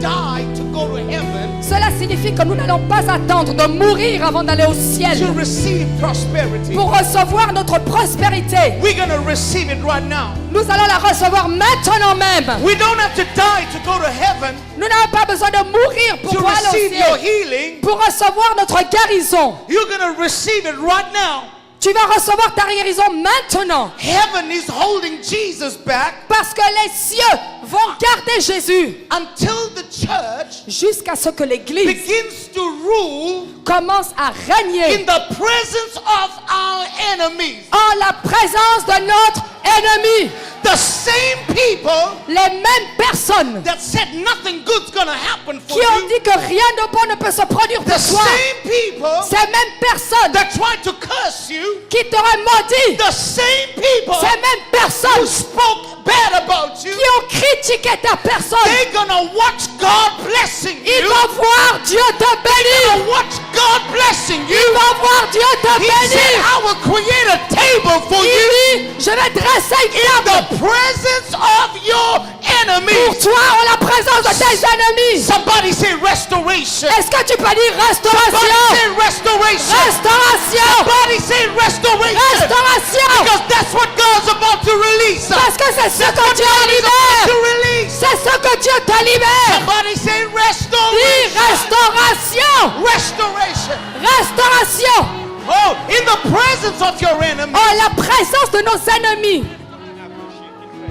die to go to heaven. Cela signifie que nous n'allons pas attendre de mourir avant d'aller au ciel To receive prosperity. pour recevoir notre prospérité. We're going to receive it right now. Nous allons la recevoir maintenant même. We don't have to die to go to heaven Nous n'avons pas besoin de mourir pour to aller au receive your ciel, healing. pour recevoir notre guérison. You're going to receive it right now. Tu vas recevoir ta guérison maintenant. Heaven is holding Jesus back Parce que les cieux vont garder Jésus until the church jusqu'à ce que l'Église begins to rule commence à in régner the presence of our enemies. en la présence de notre ennemi. The same people Les mêmes personnes that said nothing good's going to happen for qui ont you. dit que rien de bon ne peut se produire pour The toi. same people Ces mêmes personnes that tried to curse you. qui t'auraient maudit. The same people Ces mêmes who personnes spoke bad about you. qui ont critiqué ta personne. They're going to watch God blessing Ils you. vont voir Dieu te They're bénir. going to watch God blessing you. Ils vont voir Dieu te He said, bénir. I will create a table for you Il dit, je vais dresser une in table the presence of your pour enemies. toi en la présence de tes ennemis. Somebody say restoration. Est-ce que tu peux dire Somebody restauration? say restoration. Restauration! Somebody say restoration. Restauration! Because that's what God's about to release. Parce que c'est ce That's que what Dieu God is about libère. to release. C'est ce que Dieu te libère. Somebody say Dis restoration. restauration! Restoration. Restauration! Oh, in the presence of your enemy. En la présence de nos ennemis.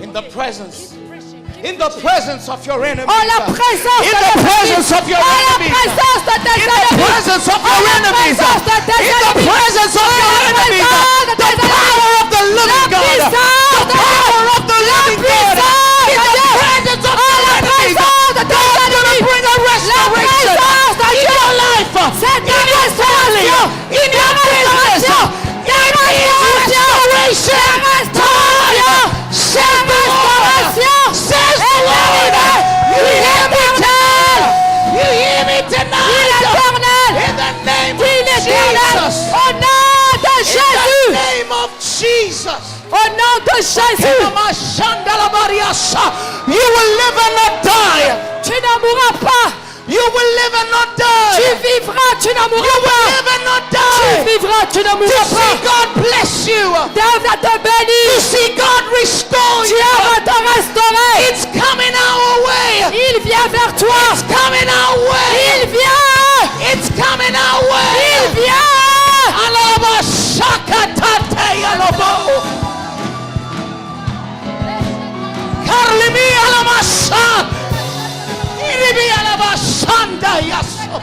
In the presence. In the presence of your enemy. En la présence In de the nos presence of your En la enemies. présence de tes In the ennemis. presence of your En la enemies. présence de tes In the ennemis. presence of your En la enemies. présence de The tes power of the living La God. puissance The de power of the living God. puissance In de the Dieu. presence of En your la enemies. présence de tes God's going to ennemis. bring a La restoration présence de in Dieu. your life. C'est In ta your family. restauration. In your business. Ta Restoration. restauration. Says the Lord. Says the Lord. You hear me tonight. You hear me tonight. In the name of Jesus. Au nom de In the Jésus. name of Jesus. Au nom de Jésus. You will live and not die. Tu ne mourras pas. You will live and not Tu die. vivras, tu ne You mourras will pas. live and not Tu die. vivras, tu ne To mourras see pas. God bless you. Dieu va te To bénir. see God restore Dieu you. va te restaurer. It's coming our way. Il vient vers toi. It's coming our way. Il vient. It's coming our way. Il vient. Alaba shakatate alabo. Karlimi alamasha. Iribi alabashanda yaso.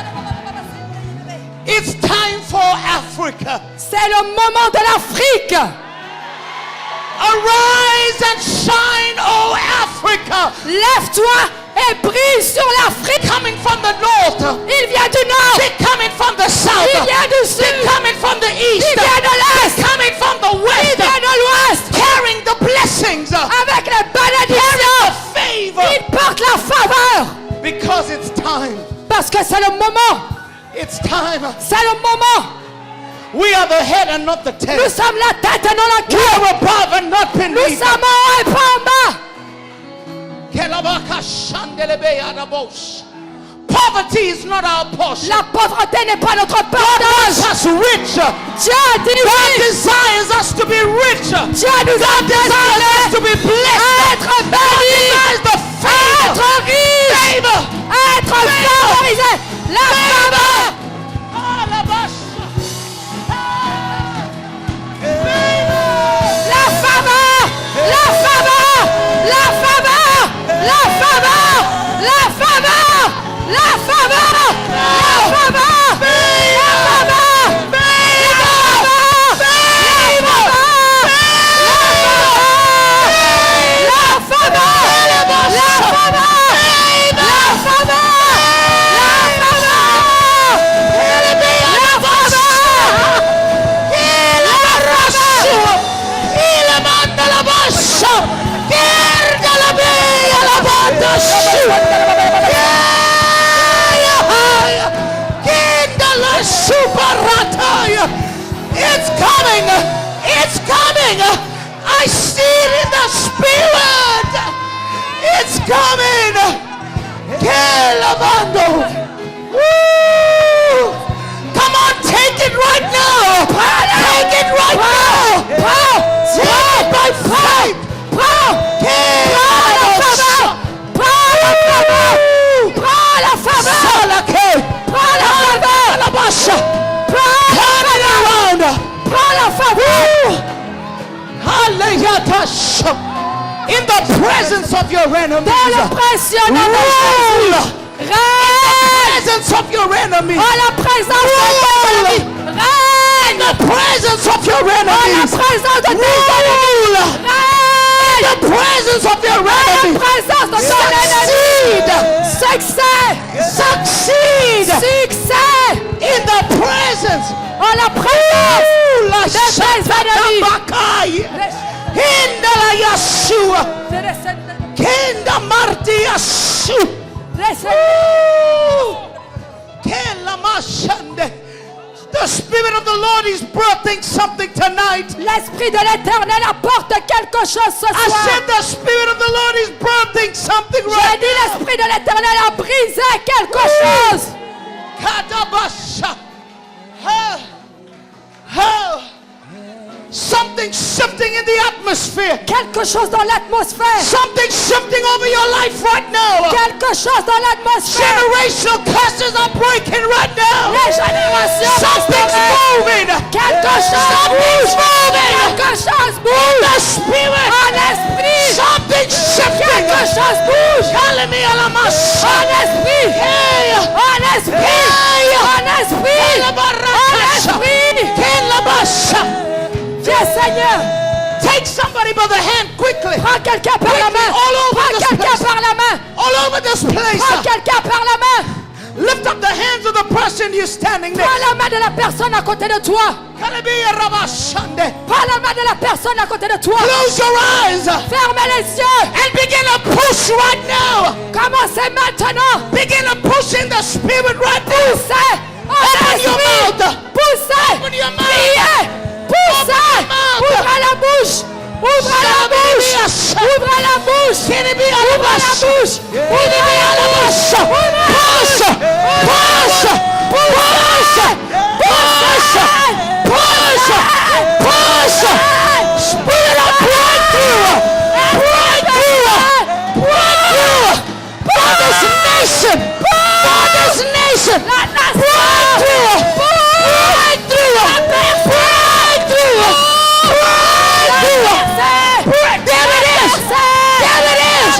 It's time for Africa. C'est le moment de l'Afrique. Arise and shine, oh Africa. Lève-toi et brille sur l'Afrique. Coming from the north. Il vient du nord. They're coming from the south. Il vient du They're sud. coming from the east. Il vient de l'est. They're coming from the Il west. vient de l'ouest. Carrying the blessings. Avec les bénédictions. Favor. Il porte la faveur. Because it's time. Parce que c'est le moment. It's time. C'est le moment. We are the head and not the Nous tail. sommes la tête et non le We cœur. are above and not Nous beneath. sommes en haut et pas en bas. Kelabaka shandelebe adabosh. Poverty is not our portion. La pauvreté n'est pas notre God partage. wants us rich. Dieu a dit God oui. desires us to be rich. Dieu nous a Desires us to destiné be blessed. être bénis, Desires the favor. être riches, Favor. être favorisés. La faveur. La faveur. La faveur. La faveur. La faveur. La faveur. La faveur. La faveur. La faveur. It's coming! It's coming! I see it in the spirit! It's coming! Come on, take it right now. Take it right now. Take it by faith. Prends la faveur. In the presence of your enemies. Dans le précieux nom de Jésus. In the presence of your enemies. En la présence de tes ennemis. In the presence of your En la enemies. présence de tes ennemis. In the presence of your En la enemies. présence de ton ennemi. Succès. Succeed. Succès. In the presence. En la présence de tes ennemis. Hinda la Yeshua. Kenda Marti Yeshua. Kela Mashande. The Spirit of the Lord is birthing something tonight. L'Esprit de l'Éternel apporte quelque chose ce I soir. said the Spirit of the Lord is birthing something J'ai right dit l'Esprit de l'Éternel a brisé quelque chose. Kadabasha. Oh. Oh. Something shifting in the atmosphere. Quelque chose dans l'atmosphère. Something shifting over your life right now. Quelque chose dans l'atmosphère. Generational curses are breaking right now. Les générations. Something's moving. Quelque chose Something's moving. Quelque chose In bouge. the spirit. En esprit. Something shifting. Quelque chose bouge. Kalemi alamas. En esprit. Hey. En esprit. Hey. En esprit. En esprit. Kelabasha. Viens Seigneur. Take somebody by the hand quickly. Prends quelqu'un par la main. All over Prends this quelqu'un place. par la main. All over this place. Prends quelqu'un par la main. Lift up the hands of the person you're standing next. Prends la main de la personne à côté de toi. Kalabiya rabashande. Prends la main de la personne à côté de toi. Close your eyes Ferme les yeux. and begin to push right now. Commencez maintenant. Begin to push in the spirit right now. Poussez. En Open your esprit. mouth. Poussez. Open your mouth. Priez. Poussez. Open your mouth. Ouvre la bouche. Ouvre la bouche. Ouvre la bouche. Ouvre la bouche. Ouvre la bouche. Push. Push. Push. Push. Push. Spirit of breakthrough. Breakthrough. Breakthrough. For this nation. For this nation. Breakthrough. Breakthrough. Breakthrough. There it is. There it is.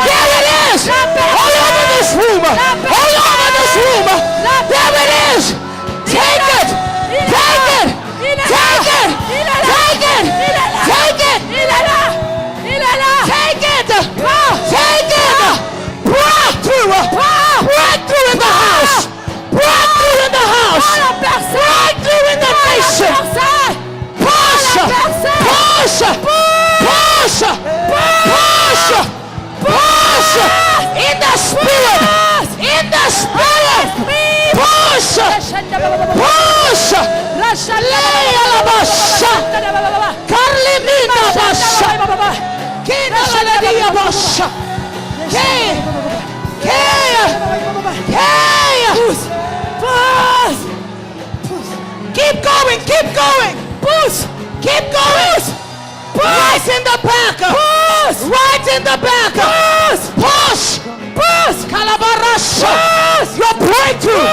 There it is. All over this room. All over this room. There it is. Take it. Take it. Take it. Take it. Take it. Take it. Take it. Breakthrough. Breakthrough in the house. Breakthrough in the house. Breakthrough in the nation. Push. Push. Push. Push. Push. In the spirit. In the spirit. Push. Push. Leia la basha. Carlimina basha. Kina la leia basha. Kaya. Kaya. Kaya. Keep going. Keep going. Push. Keep going. Right in the back. Push. Right in the back. Push. Push. Push. Calabarasha. Your breakthrough.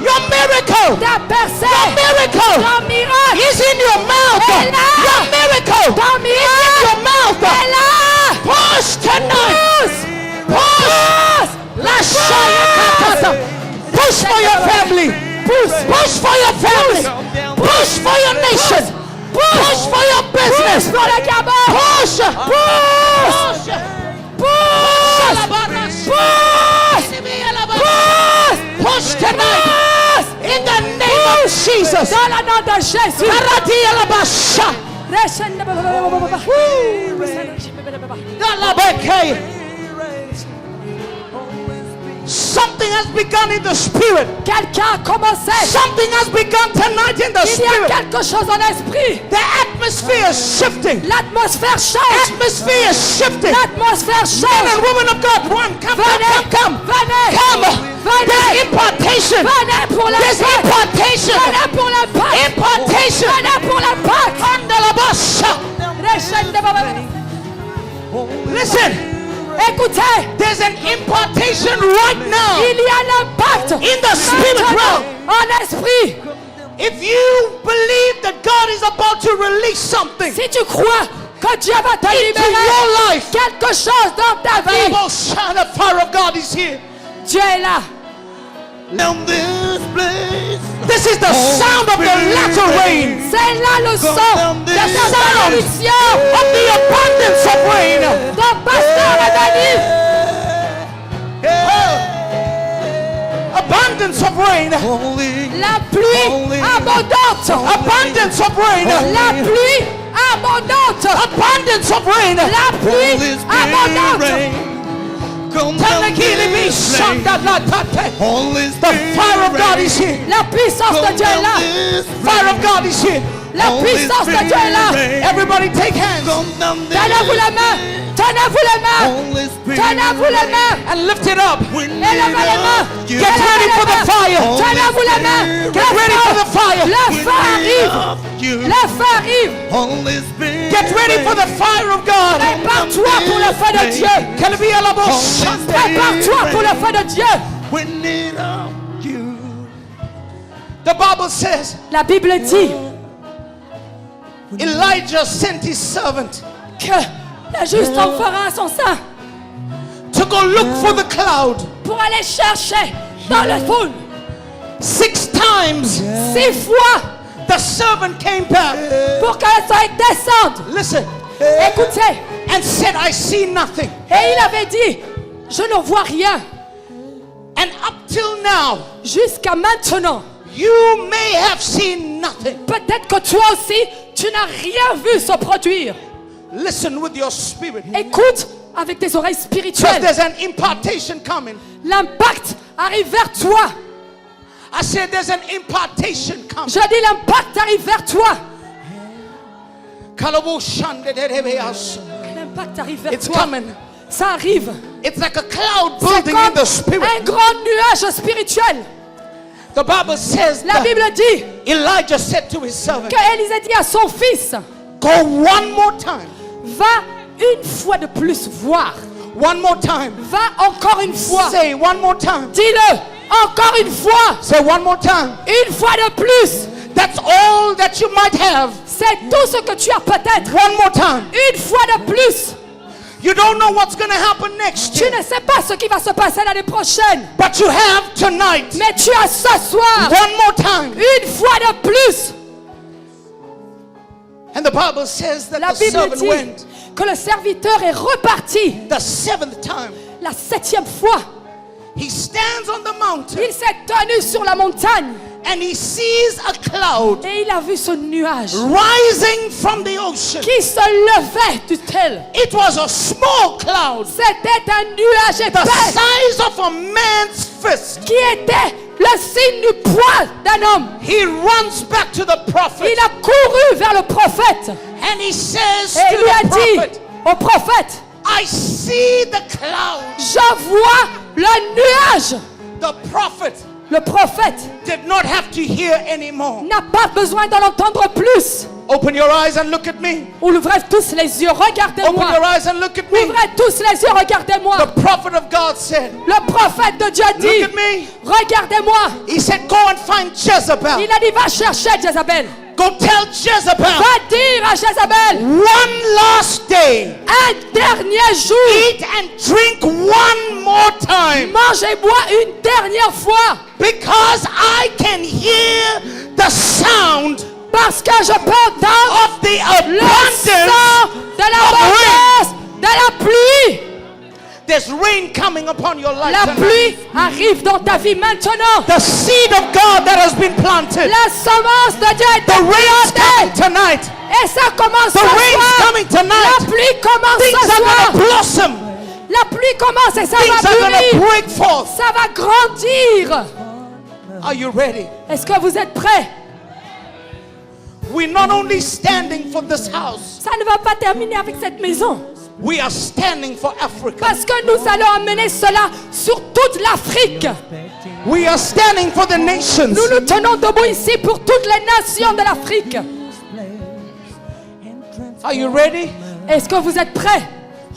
Your miracle. Ta percée. Your miracle Ton miracle. is in your mouth. Elle a. Your miracle Ton is in miracle. your mouth. Elle a. Push tonight. Push. Lashaya katata. Push for your family. Push for your family. Push for your nation. Push for your business. Pour le Gabon. Push. Push. Push. Push tonight. In the name of Jesus. Dans le nom de Jésus. Karatia la basha. Dalabeke. Something Something has begun in the spirit. Quelqu'un a commencé. Something has begun tonight in the Il y a spirit. quelque chose en esprit. The atmosphere is shifting. L'atmosphère change. Atmosphere is shifting. L'atmosphère Men and change. women of God, run. Come, Venez, come. venez, There's venez, impartation. venez pour la There's Pâque. impartation. Venez pour la Pâque. Impartation. Venez pour la Pâque. Andalabasha. Les chaînes de Babel. Listen, Écoutez, there's an impartation right now il y a l'impact in the spirit realm. en esprit. If you believe that God is about to release something Si tu crois que Dieu va te into libérer your life, quelque chose dans ta vie, the fire of God is here. Dieu est là. This is the sound of the latter rain. C'est là le son de The ta sound bénédiction. of the abundance of rain. Ton pasteur est Abundance of rain. venu. La pluie abondante. Abundance of rain. La pluie abondante. Abundance of rain. La pluie abondante. The fire of God is here. La puissance de Dieu est là. Fire of God is here. La puissance de Dieu est là. Everybody take hands Tenez-vous la main. Tenez-vous la main. Tenez-vous la main. and lift it up. Élevez les mains. Get ready for the fire. Tenez-vous la main. Get ready for the fire. Le feu arrive. Le feu arrive. Get ready for the fire of God. Prépare-toi pour le feu de Dieu. Can it be a level? Prépare-toi pour le feu de Dieu. The Bible says La Bible dit Elijah sent his servant que le juste en fera son sein to go look for the cloud. pour aller chercher dans le foule. 6 times 6 fois the servant came back. pour que le soleil descende. Listen. Écoutez, And said, I see nothing. et il avait dit, je ne vois rien. And up till now, Jusqu'à maintenant, you may have seen nothing. peut-être que toi aussi, tu n'as rien vu se produire. Listen with your spirit. Écoute avec tes oreilles Because spirituelles. there's an impartation coming. L'impact arrive vers toi. I said there's an impartation coming. Je dis l'impact arrive vers toi. L'impact arrive vers It's toi. coming. Ça arrive. It's like a cloud C'est building in the comme spirit. un grand nuage spirituel. The Bible says La that Bible dit Elijah said to his servant, que Élisée dit à son fils, go one more time. va une fois de plus voir. One more time. Va encore une fois. Say one more time. Dis-le encore une fois. Say one more time. Une fois de plus. That's all that you might have. C'est tout ce que tu as peut-être. One more time. Une fois de plus. You don't know what's going to happen next Tu year. ne sais pas ce qui va se passer l'année prochaine. But you have tonight. Mais tu as ce soir. One more time. Une fois de plus. And the Bible says that La the Bible servant dit went que le serviteur est reparti. the 7th time. La 7e fois. He stands on the mountain Il s'est tenu sur la montagne. and he sees a cloud Et il a vu ce nuage rising from the ocean. qui se levait du tel. It was a small cloud, C'était un nuage the épais size of a man's fist. qui était le signe du poids d'un homme. He runs back to the prophet Il a couru vers le prophète and he says et to il lui a the dit prophet, au prophète, I see the cloud. je vois le nuage. The prophet Le prophète did not have to hear anymore. n'a pas besoin d'en entendre plus. Open your eyes and look at me. Ouvrez tous les yeux, Open regardez-moi. your eyes and look at me. Ouvrez tous les yeux, regardez-moi. The prophet of God said, Le prophète de Dieu look dit, at me. regardez-moi. He said, go and find Jezebel. Il a dit, va chercher Jézabel. Go tell Jezebel. Va dire à Jézabel, One last day. un dernier jour, Eat and drink one more time. mange et bois une dernière fois. Because I can hear the sound Parce que je peux entendre of the le abundance son de l'abondance, de la pluie. There's rain coming upon your life La tonight. pluie arrive dans ta vie maintenant. The seed of God that has been planted. La semence de Dieu est The rain's coming plantée. tonight. Et ça commence The ce rain's soir. coming tonight. La pluie commence Things ce are soir. going to blossom. La pluie commence et ça Things va are going to mûrir. break forth. Ça va grandir. Are you ready? Est-ce que vous êtes prêts? We're not only standing for this house. Ça ne va pas terminer avec cette maison. We are standing for Africa. Parce que nous allons amener cela sur toute l'Afrique. We are standing for the nations. Nous nous tenons debout ici pour toutes les nations de l'Afrique. Are you ready? Est-ce que vous êtes prêts?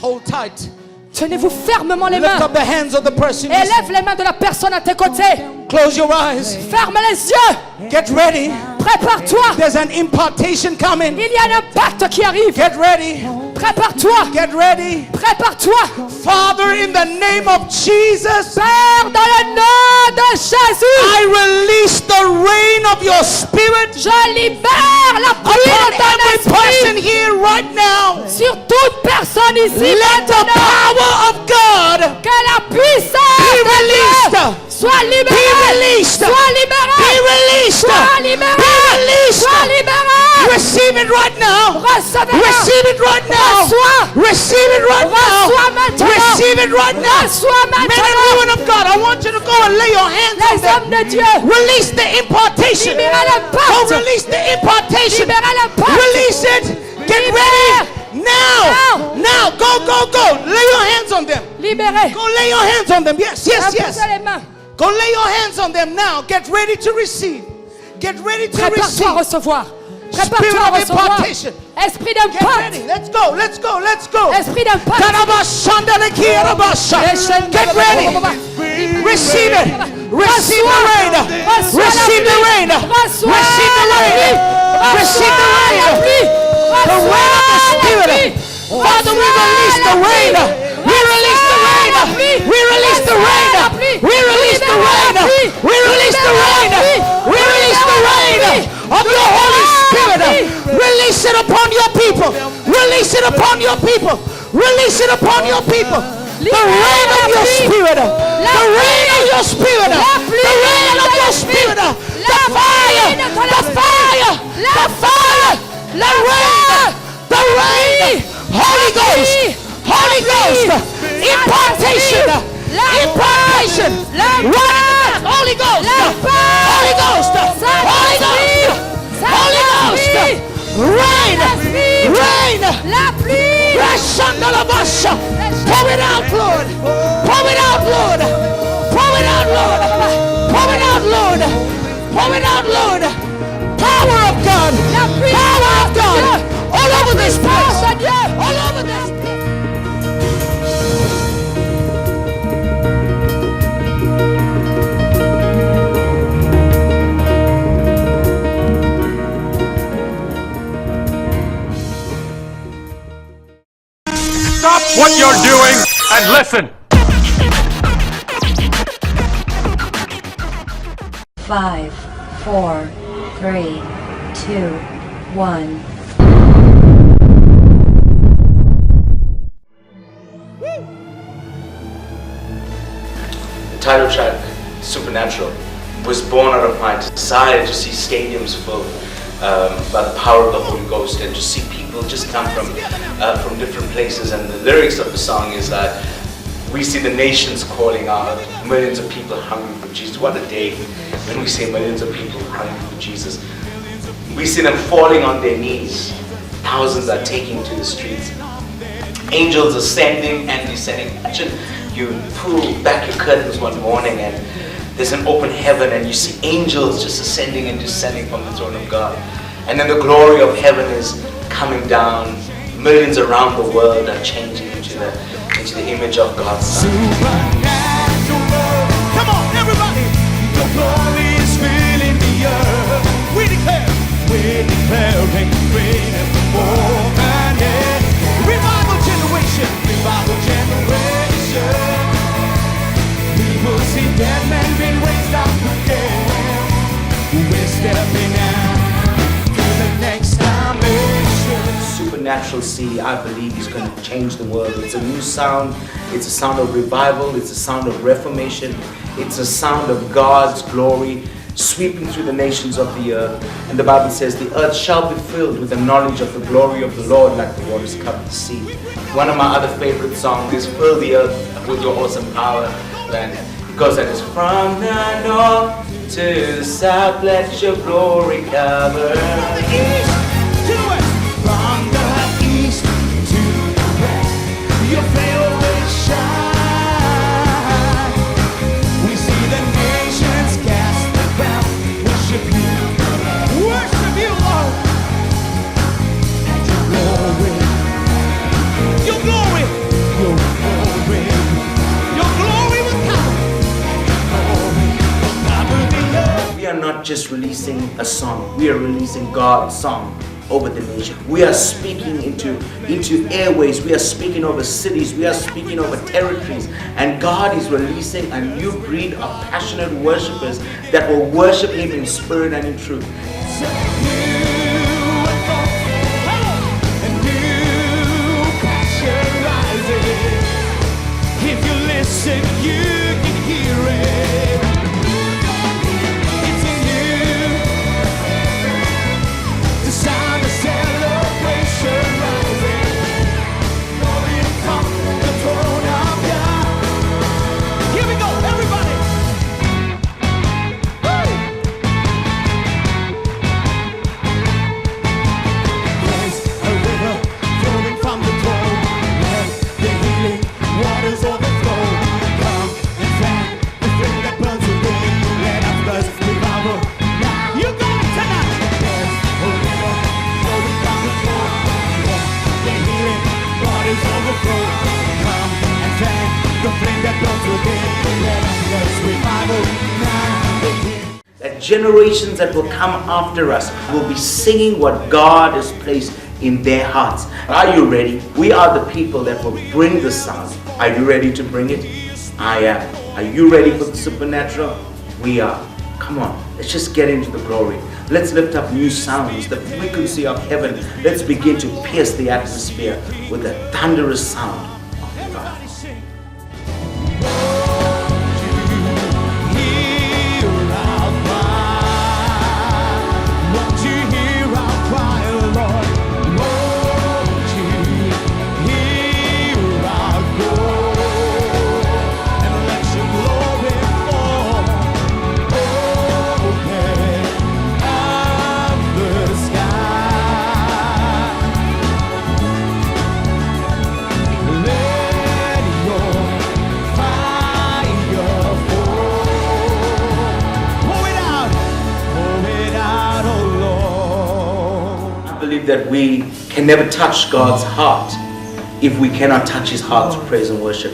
Hold tight. Tenez-vous fermement les Lift mains. up the hands of the person. Et lève les mains de la personne à tes côtés. Close your eyes. Ferme les yeux. Get ready. Prépare-toi. There's an impartation coming. Il y a un impact qui arrive. Get ready. Prépare-toi. Get ready. Prépare-toi. Father, in the name of Jesus, Père, dans le nom de Jésus, I release the rain of your spirit je libère la pluie upon de ton every person esprit here right now. sur toute personne ici. Let the Maintenant, power of God que la puissance be de Dieu released. soit Be libérée. released. Soit libérée. Be released. Sois libéré. Be released. Sois libéré. Receive it right now. Recevez-le. Receive it right now. Reçois. Receive it right Reçois now. maintenant. Receive it right now. Reçois Men and maintenant. women of God, I want you to go and lay your hands on Les them. hommes de Dieu, Release the impartation. libérez l'impact. Go release the impartation. Libérez l'impact. Release it. Get ready. Now. Now. Go. Lay your hands on them. Libérez. Go lay your hands on them. Yes. Imposez les mains. Go lay your hands on them now. Get ready to receive. Get ready to Prépare-toi à receive. recevoir. Spirit Prépare-toi à of recevoir. impartation. Esprit Get d'impact. ready. Let's go. Esprit d'impact. Get ready. Receive it. Receive the rain. Receive the rain. Receive the rain. Receive the rain. The rain of the Spirit. Father, we release the rain. We release the rain. We release the rain. We release the rain. We release the rain. We release the rain of your Holy Spirit. Release it upon your people. Release it upon your people. Release it upon your people. The rain of your Spirit. The rain of your Spirit. The rain of your Spirit. The fire. The fire. The fire. The rain. The rain. Holy Ghost. Holy Ghost. Impartation. Impartation. Right. Holy Ghost. Holy Ghost. Holy Ghost. Holy Ghost. Rain. Rain. La pluie. Pour it out, Lord. Pour it out, Lord. Pour it out, Lord. Pour it out, Lord. Pour it out, Lord. Power of God. Power of God. All over this place. All over this place. Stop what you're doing and listen. 5, 4, 3, 2, 1. The title track, Supernatural, was born out of my desire to see stadiums full by the power of the Holy Ghost, and to see people just come from different places. And the lyrics of the song is that we see the nations calling out, millions of people hungry for Jesus. What a day when we see millions of people hungry for Jesus. We see them falling on their knees. Thousands are taking to the streets. Angels ascending and descending. Imagine you pull back your curtains one morning and there's an open heaven and you see angels just ascending and descending from the throne of God. And then the glory of heaven is coming down. Millions around the world are changing into the image of God's Son. Come on, everybody. The glory is filling the earth. We're declaring rain more than yet. Revival generation. We will see dead men being raised up again. We're stepping out to the next dimension. Supernatural C, I believe, is going to change the world. It's a new sound. It's a sound of revival. It's a sound of reformation. It's a sound of God's glory sweeping through the nations of the earth. And the Bible says the earth shall be filled with the knowledge of the glory of the Lord like the waters cover the sea. One of my other favorite songs is Fill the Earth with Your Awesome Power. And it goes like this: from the north to the south, let your glory cover. From the east to the west. From the east to the west. Your face will shine. We see the nations cast their crown. Worship you, Lord. And your glory, your glory, your glory, your glory will come. We are not just releasing a song, we are releasing God's song over the nation. We are speaking into airways, we are speaking over cities, we are speaking over territories, and God is releasing a new breed of passionate worshipers that will worship Him in spirit and in truth. If you listen, you can hear it. It's in you. The sound of celebration rising. Glory from the throne of God. Here we go, everybody. There's a river flowing from the throne. Let the healing waters overflow. Come and fan the flame that burns within. Let our blood revival now. You got it tonight. There's a river flowing from the throne. Let the healing waters overflow. Come and fan the flame that burns within. Let our blood revival now begin. That generations that will come after us will be singing what God has placed in their hearts. Are you ready? We are the people that will bring the sound. Are you ready to bring it? I am. Are you ready for the supernatural? We are. Come on, let's just get into the glory. Let's lift up new sounds, the frequency of heaven. Let's begin to pierce the atmosphere with a thunderous sound of God. Everybody sing. That we can never touch God's heart if we cannot touch His heart through praise and worship.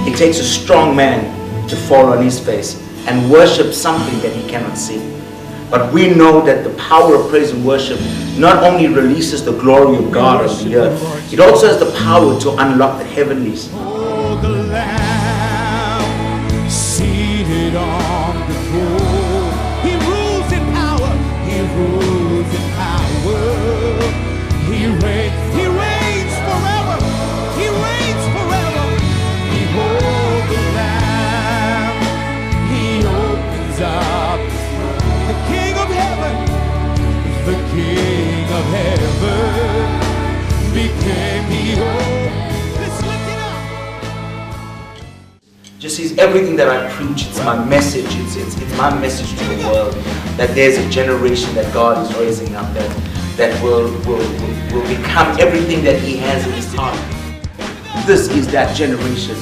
It takes a strong man to fall on his face and worship something that he cannot see. But we know that the power of praise and worship not only releases the glory of God on the earth, it also has the power to unlock the heavenlies. Oh, the Lamb seated on the throne. He rules in power. He rules in power. He reigns forever. He reigns forever. Behold the Lamb. He opens up. The King of heaven. The King of heaven became the Let's lift it up. Just is everything that I preach, it's my message, it's my message to the world, that there's a generation that God is raising up that will become everything that He has in His heart. This is that generation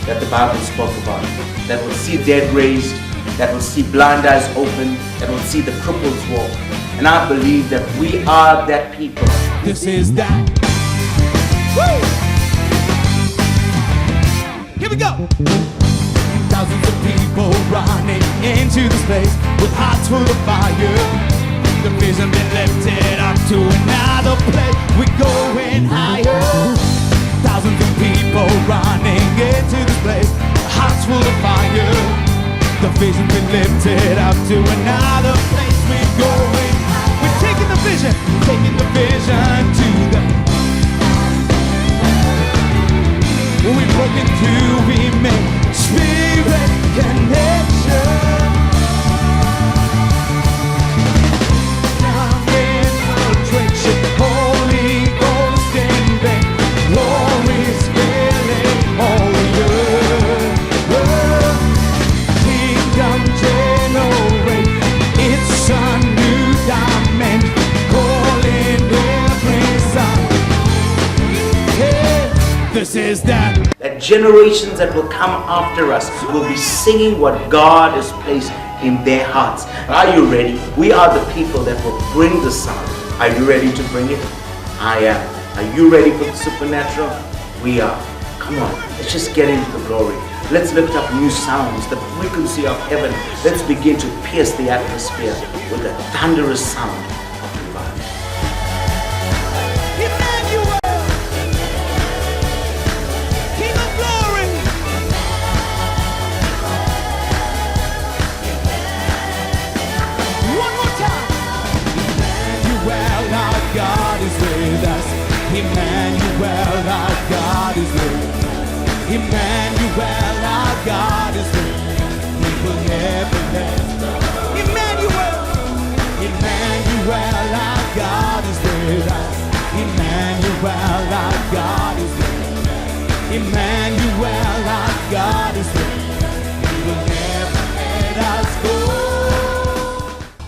that the Bible spoke about, that will see dead raised, that will see blind eyes open, that will see the cripples walk. And I believe that we are that people. This is that. Woo! Here we go. Thousands of people running into this place with hearts full of fire. The vision been lifted up to another place. We're going higher. Thousands of people running into this place, hearts full of fire. The vision been lifted up to another place. We're going. We're taking the vision to the. We've broken through. We make spirit connection. generations that will come after us will be singing what God has placed in their hearts. Are you ready? We are the people that will bring the sound. Are you ready to bring it? I am. Are you ready for the supernatural? We are. Come on, let's just get into the glory. Let's lift up new sounds, the frequency of heaven. Let's begin to pierce the atmosphere with a thunderous sound of revival. Emmanuel, King of glory. One more time. Emmanuel, our God is with us. Emmanuel, our God is with us. Emmanuel, our God is with us. He will never let us go. Emmanuel, Emmanuel, our God is with us. Emmanuel, our God is with us. Emmanuel, our God is with us. He will never let us go.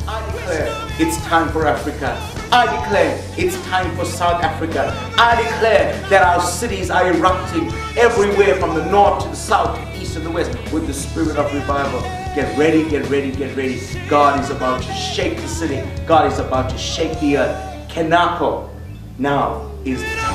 I declare it's time for Africa. I declare it's time for South Africa. I declare that our cities are erupting everywhere from the north to the south, to the east and the west with the spirit of revival. Get ready, get ready, get ready. God is about to shake the city. God is about to shake the earth. Kenako, now is the time.